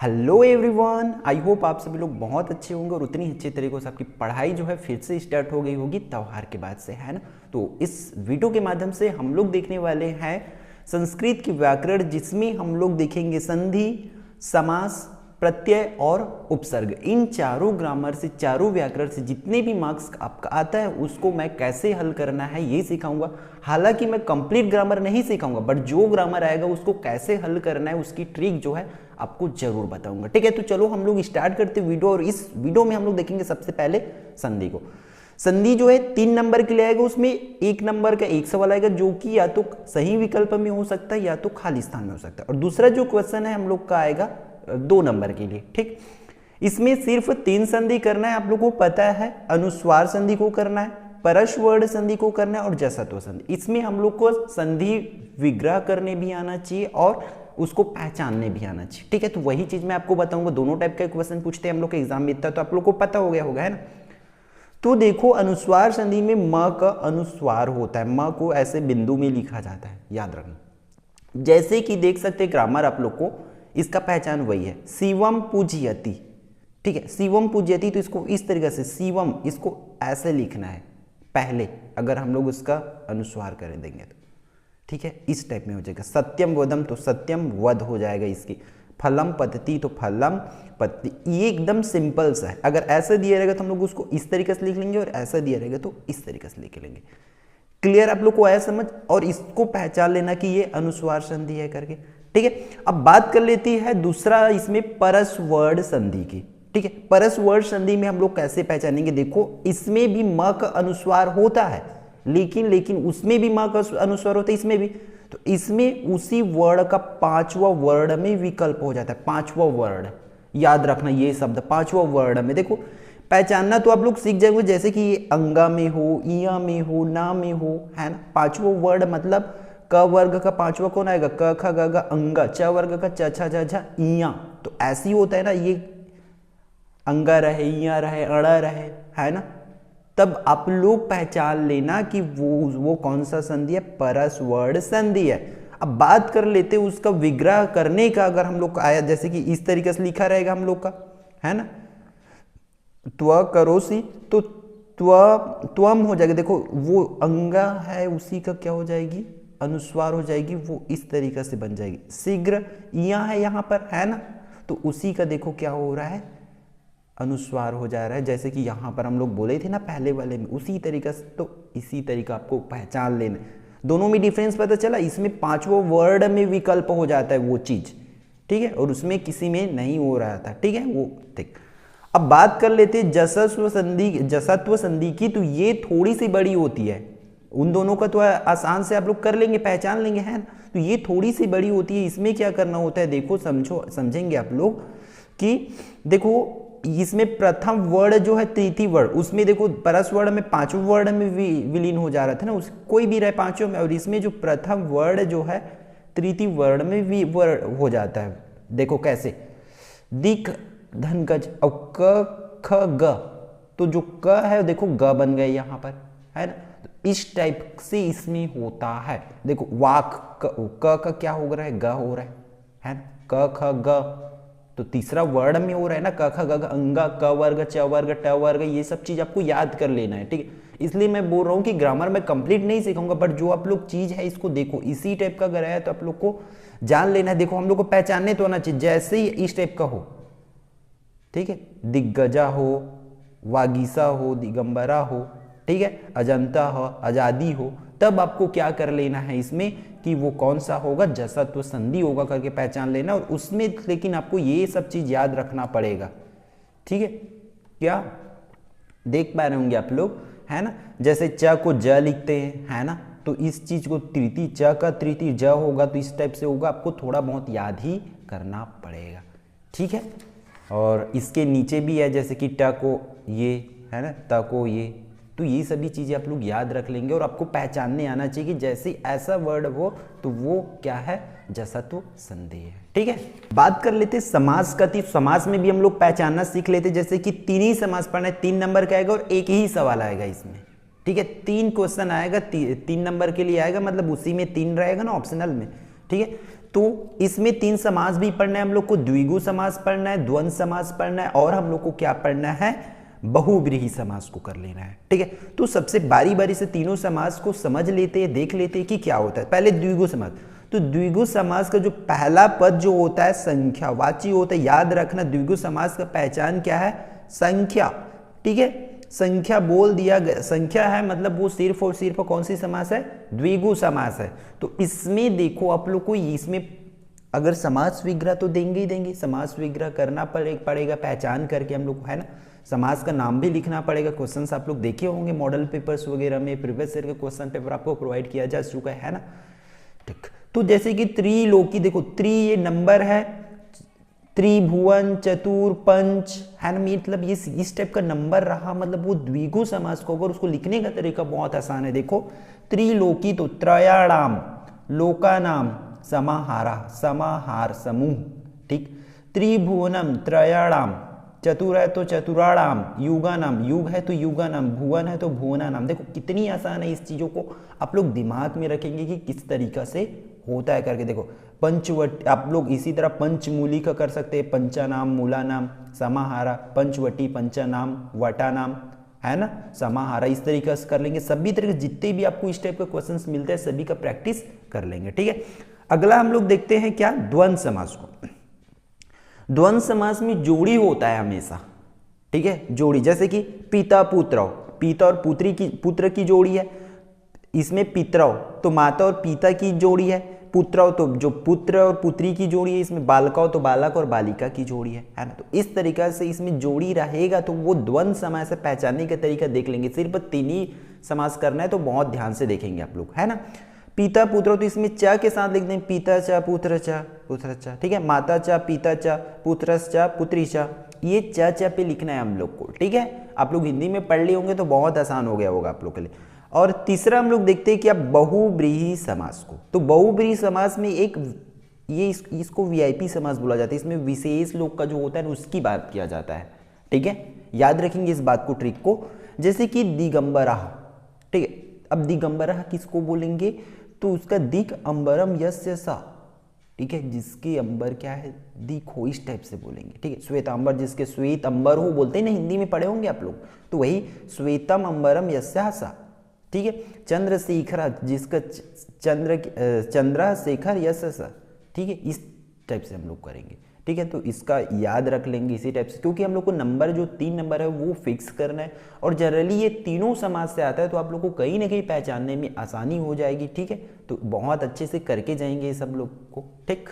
Hello everyone, I hope आप सभी लोग बहुत अच्छे होंगे और उतनी अच्छे तरीके से आपकी पढ़ाई जो है फिर से स्टार्ट हो गई होगी त्योहार के बाद से, है ना। तो इस वीडियो के माध्यम से हम लोग देखने वाले हैं संस्कृत की व्याकरण, जिसमें हम लोग देखेंगे संधि, समास, प्रत्यय और उपसर्ग। इन चारों ग्रामर से, चारों व्याकरण से जितने भी मार्क्स आपका आता है उसको मैं कैसे हल करना है ये सिखाऊंगा। हालांकि मैं कंप्लीट ग्रामर नहीं सिखाऊंगा, बट जो ग्रामर आएगा उसको कैसे हल करना है उसकी ट्रिक जो है आपको जरूर बताऊंगा। ठीक है, तो चलो हम लोग स्टार्ट करते वीडियो। और इस वीडियो में हम लोग देखेंगे सबसे पहले संधि को। संधि जो है 3 नंबर के लिए आएगा, उसमें 1 नंबर का एक सवाल आएगा जो कि या तो सही विकल्प में हो सकता है या तो खाली स्थान में हो सकता है। और दूसरा जो क्वेश्चन है हम लोग का आएगा 2 नंबर के लिए। ठीक, इसमें सिर्फ 3 संधि करना है, आप लोगों को पता है। अनुस्वार संधि को करना है, परस्वर्ण संधि को करना है और जसत्व संधि। इसमें हम लोग को संधि विग्रह करने भी आना चाहिए और उसको पहचानने भी आना चाहिए। ठीक है, तो वही चीज मैं आपको बताऊंगा। दोनों टाइप का क्वेश्चन पूछते हैं हम लोग के एग्जाम में, इतना तो आप लोग को पता हो गया होगा, है ना। तो देखो, अनुस्वार संधि में म का अनुस्वार होता है, म को ऐसे बिंदु में लिखा जाता है, याद रखना। जैसे कि देख सकते हैं ग्रामर आप लोग को, इसका पहचान वही है, शिवम पूजयति। ठीक है, शिवम पूजयति, तो इसको इस तरीके से शिवम, इसको ऐसे लिखना है पहले, अगर हम लोग उसका अनुस्वार कर देंगे तो। ठीक है, इस टाइप में हो जाएगा। सत्यम वदम, तो सत्यम वध हो जाएगा इसकी। फलम पतति, तो फलम पत्ति। ये एकदम सिंपल सा है। अगर ऐसा दिया रहेगा तो हम लोग उसको इस तरीके से लिख लेंगे, और ऐसा दिया रहेगा तो इस तरीके से लिख लेंगे। क्लियर आप लोग को आया समझ? और इसको पहचान लेना कि ये अनुस्वार संधि है करके। ठीक है, अब बात कर लेती है दूसरा इसमें परस्वर्ण संधि की। ठीक है, परस्वर्ण संधि में हम लोग कैसे पहचानेंगे? देखो, इसमें भी म का अनुस्वार होता है, लेकिन उसमें भी म का अनुस्वार होता है, इसमें भी। तो इसमें उसी वर्ण का 5वां वर्ण में विकल्प हो जाता है। 5वां वर्ण, याद रखना ये शब्द, 5वां वर्ण में। देखो, पहचानना तो आप लोग सीख जाएंगे, जैसे कि ये अंगा में हो, इया में हो, ना में हो, है ना। 5वां वर्ण मतलब क वर्ग का 5वां कौन आएगा? क ख ग घ अंगा। च वर्ग का च छ ज झ इया। तो ऐसे ही होता है ना, ये अंगा रहे, इया रहे, अड़ा रहे, है ना। तब आप लोग पहचान लेना कि वो कौन सा संधि है, परस्वर्ण संधि है। अब बात कर लेते हैं उसका विग्रह करने का। अगर हम लोग आया, जैसे कि इस तरीके से लिखा रहेगा हम लोग का, है ना, त्व करोसी, तो त्वम हो जाएगा। देखो, वो अंगा है, उसी का क्या हो जाएगी? अनुस्वार हो जाएगी, वो इस तरीके से बन जाएगी। शीघ्र यहाँ है, यहाँ पर, है ना, तो उसी का देखो क्या हो रहा है, अनुस्वार हो जा रहा है। जैसे कि यहाँ पर हम लोग बोले थे ना पहले वाले में, उसी तरीका से। तो इसी तरीका आपको पहचान लेना। दोनों में डिफरेंस पता चला? इसमें 5वां वर्ड में विकल्प हो जाता है वो चीज, ठीक है, और उसमें किसी में नहीं हो रहा था। ठीक है, वो ठीक। अब बात कर लेते हैं जसत्व संधि, जसत्व संधि की। तो ये थोड़ी सी बड़ी होती है, उन दोनों का तो आसान से आप लोग कर लेंगे, पहचान लेंगे, है ना। तो ये थोड़ी सी बड़ी होती है। इसमें क्या करना होता है, देखो समझेंगे आप लोग कि देखो, इसमें प्रथम वर्ण जो है तृतीय वर्ण, उसमें देखो परस्वर्ण में 5वें वर्ण में विलीन हो जा रहा था ना, उस कोई भी रहे 5वें में। और इसमें जो प्रथम वर्ण जो है तृतीय वर्ण में वर्ण हो जाता है। देखो कैसे, दिक धन गज और क ख ग, तो जो क है देखो ग बन गए यहाँ पर, है ना। तो इस टाइप से इसमें होता है। देखो, वाक क का क्या हो रहा है? ग हो रहा है ना। क ख ग, तो तीसरा वर्ण में हो रहा है ना, क ख ग घ अंगा, क वर्ग, च वर्ग, ट वर्ग, ये सब चीज आपको याद कर लेना है। ठीक है, इसलिए मैं बोल रहा हूँ कि ग्रामर में कंप्लीट नहीं सिखाऊंगा, बट जो आप लोग चीज है इसको देखो, इसी टाइप का अगर है तो आप लोग को जान लेना है। देखो, हम लोग को पहचानने तो आना चाहिए, जैसे ही इस टाइप का हो, ठीक है, दिग्गजा हो, वागीसा हो, दिगंबरा हो, ठीक है, अजंता हो, आजादी हो, तब आपको क्या कर लेना है इसमें कि वो कौन सा होगा, जसत्व संधि होगा करके पहचान लेना। और उसमें लेकिन आपको ये सब चीज याद रखना पड़ेगा। ठीक है, क्या देख पा रहे होंगे आप लोग, है ना। जैसे च को ज लिखते हैं, है ना, तो इस चीज को तृतीय च का तृतीय ज होगा, तो इस टाइप से होगा, आपको थोड़ा बहुत याद ही करना पड़ेगा। ठीक है, और इसके नीचे भी है, जैसे कि ट को ये, है ना, त को ये, तो ये सभी चीजें आप लोग याद रख लेंगे। और आपको पहचानने आना चाहिए कि जैसे ऐसा वर्ड हो तो वो क्या है, जसत्व संधि है। ठीक है, बात कर लेते समास का। समास में भी हम लोग पहचानना सीख लेते, जैसे कि 3 ही समास पढ़ना है, 3 नंबर का आएगा और एक ही सवाल आएगा इसमें। ठीक है, 3 क्वेश्चन आएगा, 3 नंबर के लिए आएगा, मतलब उसी में 3 रहेगा ना ऑप्शनल में। ठीक है, तो इसमें 3 समास भी पढ़ना है हम लोग को, द्विगु समास पढ़ना है, द्वंद्व समास पढ़ना है और हम लोग को क्या पढ़ना है, बहुव्रीहि समास को कर लेना है। ठीक है, तो सबसे बारी बारी से तीनों समास को समझ लेते हैं, देख लेते हैं कि क्या होता है। पहले द्विगु समास, तो द्विगु समास का जो पहला पद जो होता है संख्यावाची होता है। याद रखना द्विगु समास का पहचान क्या है, संख्या। ठीक है, संख्या बोल दिया गया, संख्या है मतलब वो सिर्फ और सिर्फ कौन सी समास है, द्विगु समास है। तो इसमें देखो आप लोग को, इसमें अगर समास विग्रह तो देंगे ही देंगे, समास विग्रह करना पड़ेगा पहचान करके हम लोग को, है ना। समास का नाम भी लिखना पड़ेगा। क्वेश्चंस आप लोग देखे होंगे मॉडल पेपर्स वगैरह में, प्रीवियस ईयर के क्वेश्चन पेपर आपको प्रोवाइड किया जा चुका है ना। ठीक, तो जैसे कि त्रिलोकी, देखो त्रि ये नंबर है, त्रिभुवन, चतुर, पंच, है ना, मतलब ये इस टाइप का नंबर रहा, मतलब वो द्विगु समास को अगर उसको लिखने का तरीका बहुत आसान है। देखो त्रिलोकी तो त्रयाणाम, लोकानाम समाहारा, समाहार समूह। ठीक, त्रिभुवनम त्रयाणाम, चतुर है तो चतुराणाम, युगानाम, युग है तो युगानाम, भुवन है तो भुवनानाम। देखो कितनी आसान है, इस चीजों को आप लोग दिमाग में रखेंगे कि किस तरीका से होता है करके। देखो पंचवटी, आप लोग इसी तरह पंचमूली का कर सकते हैं, पंचानाम, मूलानाम, समाहारा, पंचवटी, पंचानाम, वटानाम, है ना, समाहारा, इस तरीके से कर लेंगे। सभी तरह के जितने भी आपको इस टाइप के क्वेश्चंस मिलते हैं सभी का प्रैक्टिस कर लेंगे। ठीक है, अगला हम लोग देखते हैं क्या, द्वंद्व समास को। द्वंद्व समास में जोड़ी होता है हमेशा। ठीक है, जोड़ी, जैसे कि पिता पुत्र, पिता और पुत्र की जोड़ी है, इसमें पितरौ तो माता और पिता की जोड़ी है, पुत्रौ तो जो पुत्र और पुत्री की जोड़ी है, इसमें बालकौ तो बालक और बालिका की जोड़ी है ना। तो इस तरीका से इसमें जोड़ी रहेगा तो वो द्वंद्व समास से पहचानने का तरीका देख लेंगे। सिर्फ 3 ही समास करना है तो बहुत ध्यान से देखेंगे आप लोग, है ना। पिता पुत्र, तो इसमें च के साथ लिख दें, पिता च पुत्र च पुत्र च। ठीक है, माता च पिता च पुत्रश्च पुत्री च, ये च पे लिखना है हम लोग को। ठीक है, आप लोग हिंदी में पढ़ लिए होंगे तो बहुत आसान हो गया होगा आप लोग के लिए। और तीसरा हम लोग देखते हैं कि अब बहुव्रीहि समास को। तो बहुव्रीहि समास में एक ये इसको वीआईपी समास बोला जाता है। इसमें विशेष लोग का जो होता है उसकी बात किया जाता है। ठीक है, याद रखेंगे इस बात को, ट्रिक को। जैसे कि दिगंबरा, ठीक है, अब दिगंबरा किसको बोलेंगे, तो उसका दिक अंबरम यस्य सा। ठीक है, जिसके अंबर क्या है, दिक हो, इस टाइप से बोलेंगे। ठीक है, श्वेतांबर, जिसके श्वेत अंबर हो बोलते हैं ना, हिंदी में पढ़े होंगे आप लोग, तो वही श्वेतम अंबरम यस्या सा। ठीक है, चंद्रशेखर, जिसका चंद्रशेखर यश सा। ठीक है, इस टाइप से हम लोग करेंगे। ठीक है, तो इसका याद रख लेंगे इसी टाइप से, क्योंकि हम लोग को नंबर जो 3 नंबर है वो फिक्स करना है और जनरली ये तीनों समास से आता है, तो आप लोग को कहीं ना कहीं पहचानने में आसानी हो जाएगी। ठीक है, तो बहुत अच्छे से करके जाएंगे ये सब लोग को। ठीक,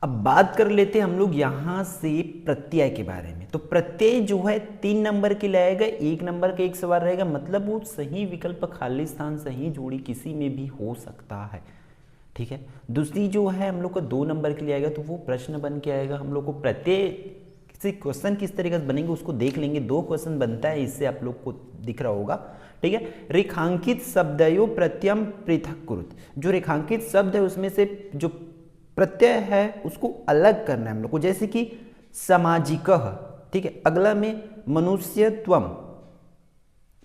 अब बात कर लेते हैं हम लोग यहाँ से प्रत्यय के बारे में। तो प्रत्यय जो है 3 नंबर के लिए आएगा, 1 नंबर का 1 सवाल रहेगा, मतलब वो सही विकल्प, खाली स्थान, सही जोड़ी किसी में भी हो सकता है। ठीक है, दूसरी जो है हम लोग को 2 नंबर के लिए आएगा, तो वो प्रश्न बन के आएगा। हम लोग को प्रत्यय से क्वेश्चन किस तरीके से बनेंगे उसको देख लेंगे। 2 क्वेश्चन बनता है, इससे आप लोग को दिख रहा होगा। ठीक है, रेखांकित शब्दयो प्रत्ययम पृथक कुरुत, जो रेखांकित शब्द है उसमें से जो प्रत्यय है उसको अलग करना है हम लोग को। जैसे कि सामाजिकः, ठीक है, अगला में मनुष्यत्वम,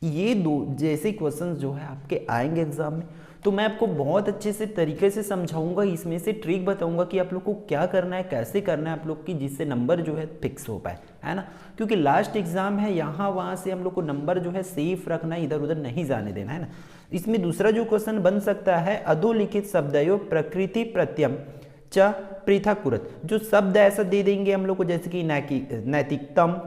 ये 2 जैसे क्वेश्चन जो है आपके आएंगे एग्जाम में, तो मैं आपको बहुत अच्छे से तरीके से समझाऊंगा, इसमें से ट्रिक बताऊंगा कि आप लोग को क्या करना है, कैसे करना है आप लोग की, जिससे नंबर जो है फिक्स हो पाए, है ना। क्योंकि लास्ट एग्जाम है, यहाँ वहाँ से हम लोग को नंबर जो है सेफ रखना, इधर उधर नहीं जाने देना, है ना। इसमें दूसरा जो क्वेश्चन बन सकता है, अधोलिखित शब्दयो प्रकृति प्रत्ययम च पृथक कुरुत, जो शब्द ऐसा दे देंगे हम लोग को, जैसे कि नैतिकतम,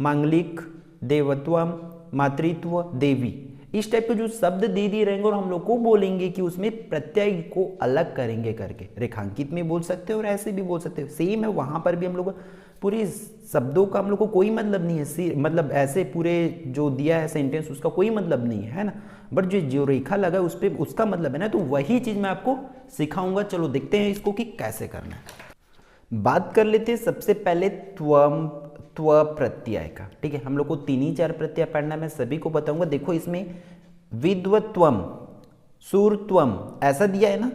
मांगलिक, देवत्वम, मातृत्व, देवी, इस टाइप के जो शब्द दे दिए रहेंगे और हम लोग को बोलेंगे कि उसमें प्रत्यय को अलग करेंगे करके। रेखांकित में बोल सकते हो और ऐसे भी बोल सकते हो, सेम है। वहां पर भी हम लोग पूरे शब्दों का हम लोग को कोई मतलब नहीं है, मतलब ऐसे पूरे जो दिया है सेंटेंस उसका कोई मतलब नहीं है ना, बट जो रेखा लगा है उस पर उसका मतलब है ना। तो वही चीज मैं आपको सिखाऊंगा। चलो देखते हैं इसको कि कैसे करना है। बात कर लेते हैं सबसे पहले त्व प्रत्यय का। ठीक है, हम लोग को 3 ही 4 प्रत्यय पढ़ना है, मैं सभी को बताऊंगा। देखो इसमें विद्वत्वम, सूरत्वम ऐसा दिया है ना,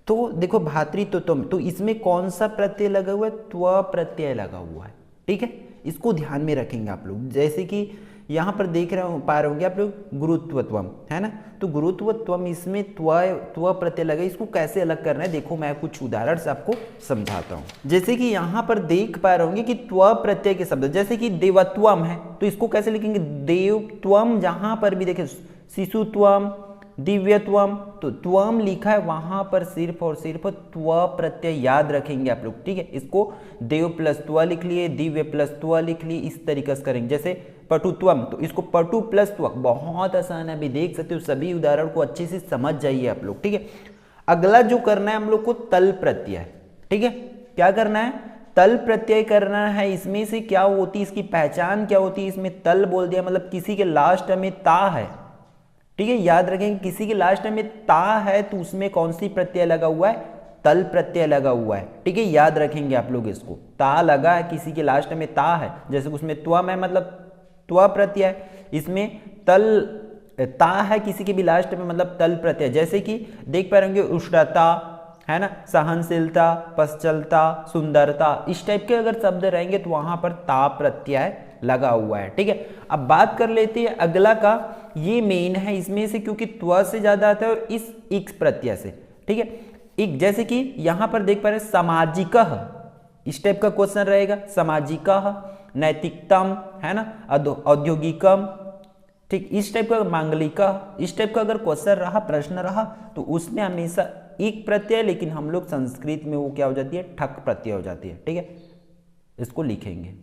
तो देखो भातृत्वम, तो इसमें कौन सा प्रत्यय लगा हुआ है, त्व प्रत्यय लगा हुआ है। ठीक है, इसको ध्यान में रखेंगे आप लोग। जैसे कि यहाँ पर देख रहे पा रहे होंगे आप लोग गुरुत्वत्वम, है ना। तो गुरुत्वत्वम इसमें त्व प्रत्यय लगा, इसको कैसे अलग करना है देखो मैं कुछ उदाहरण से आपको समझाता हूँ। जैसे कि यहाँ पर देख पा रहे होंगे कि त्व प्रत्यय के शब्द, जैसे कि देवत्वम है तो इसको कैसे लिखेंगे देवत्वम, जहां पर भी देखें शिशुत्वम, दिव्यत्वम, तो त्वम लिखा है वहां पर सिर्फ और सिर्फ त्व प्रत्यय याद रखेंगे आप लोग, ठीक है। इसको देव प्लस त्व लिख लिए, दिव्य प्लस त्व लिख लिए, इस तरीके से करेंगे। जैसे पटुत्वम, तो इसको पटु प्लस त्व, बहुत आसान है, अभी देख सकते हो। सभी उदाहरण को अच्छे से समझ जाइए आप लोग, ठीक है। अगला जो करना है हम लोग को तल प्रत्यय, ठीक है। क्या करना है? तल प्रत्यय करना है। इसमें से क्या होती है, इसकी पहचान क्या होती है? इसमें तल बोल दिया मतलब किसी के लास्ट में ता है, ठीक है। याद रखेंगे किसी के लास्ट में ता है तो उसमें कौन सी प्रत्यय लगा हुआ है? तल प्रत्यय लगा हुआ है, ठीक है। याद रखेंगे आप लोग इसको, ता लगा है किसी के लास्ट में ता है, जैसे उसमें त्वम है मतलब त्व प्रत्यय, इसमें तल ता है किसी के भी लास्ट में मतलब तल प्रत्यय। जैसे कि देख पा रहे होंगे उष्णता, है ना, सहनशीलता, पश्चलता, सुंदरता, इस टाइप के अगर शब्द रहेंगे तो वहां पर ता प्रत्यय लगा हुआ है, ठीक है। अब बात कर लेते हैं अगला का, ये मेन है इसमें से क्योंकि त्व से ज्यादा आता है और इस इक्स प्रत्यय से, ठीक है। एक जैसे कि यहां पर देख पा रहे हैं सामाजिकः, इस टाइप का क्वेश्चन रहेगा, सामाजिकः, नैतिकतम, है ना, औद्योगिकम, ठीक, इस टाइप का मांगलिका, इस टाइप का अगर क्वेश्चन रहा, प्रश्न रहा तो उसमें हमेशा एक प्रत्यय, लेकिन हम लोग संस्कृत में वो क्या हो जाती है? ठक प्रत्यय हो जाती है, ठीक है। इसको लिखेंगे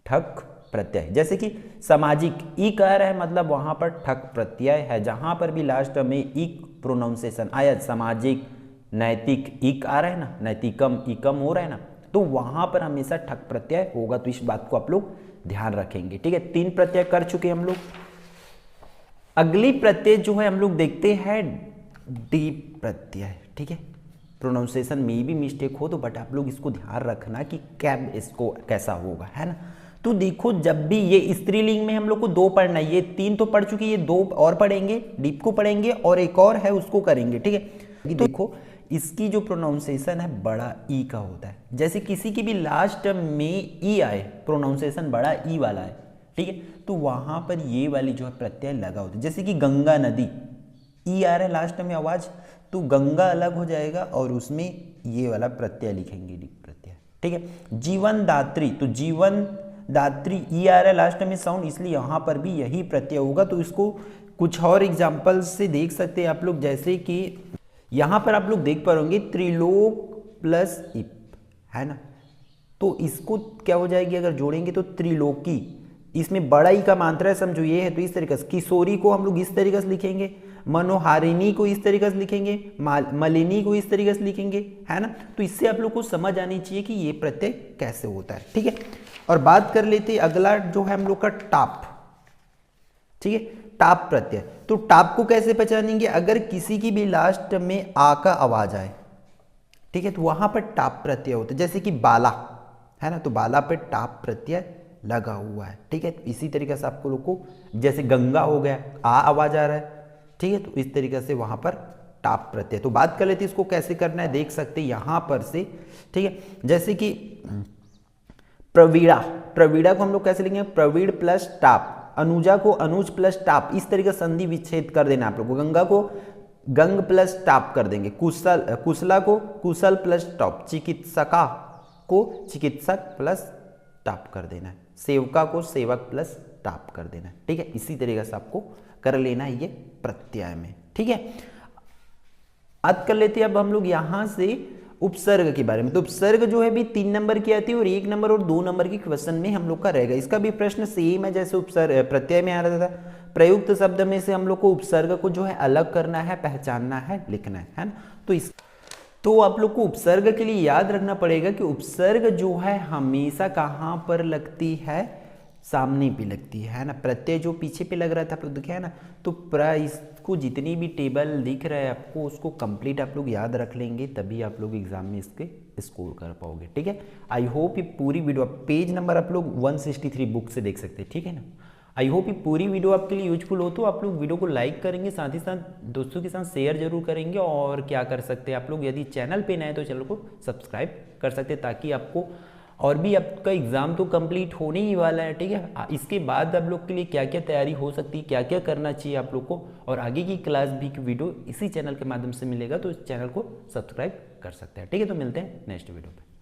ठक प्रत्यय। जैसे कि सामाजिक इकार है मतलब वहां पर ठक प्रत्यय है, जहां पर भी लास्ट में इक प्रोनाउंसिएशन आया, सामाजिक, नैतिक, इक आ रहा है ना, नैतिकम, इकम हो रहा है ना, तो वहां पर हमेशा ठक प्रत्यय होगा। तो इस बात को आप लोग ध्यान रखेंगे, ठीक है। 3 प्रत्यय कर चुके हम लोग। अगली प्रत्यय जो है हम लोग देखते हैं डी प्रत्यय, ठीक है। प्रोनाउंसिएशन में भी मिस्टेक हो तो बट आप लोग इसको ध्यान रखना कि कैब इसको कैसा होगा, है ना। तो देखो जब भी ये स्त्रीलिंग में हम लोग को 2 पढ़ना है, ये 3 तो पढ़ चुके, ये 2 और पढ़ेंगे, डीप को पढ़ेंगे और एक और है उसको करेंगे, ठीक है। तो देखो इसकी जो प्रोनाउंसिएशन है बड़ा ई का होता है, जैसे किसी की भी लास्ट में ई आए, प्रोनाउंसिएशन बड़ा ई वाला है, ठीक है, तो वहां पर ये वाली जो है प्रत्यय लगा होता है। जैसे कि गंगा नदी, ई आ रहा है लास्ट में आवाज, तो गंगा अलग हो जाएगा और उसमें ये वाला प्रत्यय लिखेंगे, डी प्रत्यय, ठीक है। जीवन दात्री, तो जीवन दात्री ई आ रहा है लास्ट में साउंड, इसलिए यहां पर भी यही प्रत्यय होगा। तो इसको कुछ और एग्जाम्पल से देख सकते हैं आप लोग, जैसे कि यहां पर आप लोग देख पा रहे त्रिलोक प्लस इप, है ना, तो इसको क्या हो जाएगी अगर जोड़ेंगे तो त्रिलोकी, इसमें बड़ा ई का मात्रा है, समझो ये है, तो इस तरीके से किशोरी को हम लोग इस तरीके से लिखेंगे, मनोहारिणी को इस तरीके से लिखेंगे, मलिनी को इस तरीके से लिखेंगे, है ना। तो इससे आप लोग को समझ आनी चाहिए कि ये प्रत्यय कैसे होता है, ठीक है। और बात कर लेते अगला जो है हम लोग का टाप, ठीक है, टाप प्रत्यय। तो टाप को कैसे पहचानेंगे? अगर किसी की भी लास्ट में आ का आवाज आए, ठीक है, तो वहां पर टाप प्रत्यय होता है। जैसे कि बाला, है ना, तो बाला पे टाप प्रत्यय लगा हुआ है, ठीक है। इसी तरीके से आपको लोग को, जैसे गंगा हो गया, आ आवाज आ रहा है, ठीक है, तो इस तरीके से वहां पर टाप प्रत्यय। तो बात कर लेते हैं इसको कैसे करना है, देख सकते हैं यहां पर से, ठीक है। जैसे कि प्रवीणा, प्रवीणा को हम लोग कैसे लिखेंगे? Praveen plus top. अनुजा को अनुज प्लस टाप, इस तरीके से संधि विच्छेद कर देना आप लोग को। गंगा को गंग प्लस टाप कर देंगे। कुशला को कुशल प्लस टाप। चिकित्सका को चिकित्सक प्लस टाप कर देना है। सेवका को सेवक प्लस टाप कर देना है, ठीक है। इसी तरीके से आपको कर लेना है ये प्रत्यय में, ठीक है। बात कर लेते हैं अब हम लोग यहां से उपसर्ग के बारे में। तो उपसर्ग जो है भी 3 नंबर की आती है और 1 नंबर और 2 नंबर की क्वेश्चन में हम लोग का रहेगा। इसका भी प्रश्न सेम है जैसे उपसर्ग प्रत्यय में आ रहा था। प्रयुक्त शब्द में से हम लोग को उपसर्ग को जो है अलग करना है, पहचानना है, लिखना है ना। तो आप लोग को उपसर्ग के लिए याद रखना पड़ेगा कि उपसर्ग जो है हमेशा कहाँ पर लगती है? सामने पे लगती है ना। प्रत्यय जो पीछे पे लग रहा था आप लोग देखे है ना। तो इसको जितनी भी टेबल दिख रहा है आपको उसको कंप्लीट आप लोग याद रख लेंगे, तभी आप लोग एग्जाम में इसके स्कोर कर पाओगे, ठीक है। आई होप ये पूरी वीडियो, पेज नंबर आप लोग 163 बुक से देख सकते हैं, ठीक है ना। आई होप ये पूरी वीडियो आपके लिए यूजफुल हो। तो आप लोग वीडियो को लाइक करेंगे, साथ ही साथ दोस्तों के साथ शेयर जरूर करेंगे। और क्या कर सकते हैं आप लोग, यदि चैनल पे नए तो चैनल को सब्सक्राइब कर सकते हैं ताकि आपको और भी आपका एग्ज़ाम तो कंप्लीट होने ही वाला है, ठीक है। इसके बाद आप लोग के लिए क्या क्या तैयारी हो सकती है, क्या क्या करना चाहिए आप लोग को, और आगे की क्लास भी की वीडियो इसी चैनल के माध्यम से मिलेगा, तो इस चैनल को सब्सक्राइब कर सकते हैं, ठीक है। तो मिलते हैं नेक्स्ट वीडियो पे।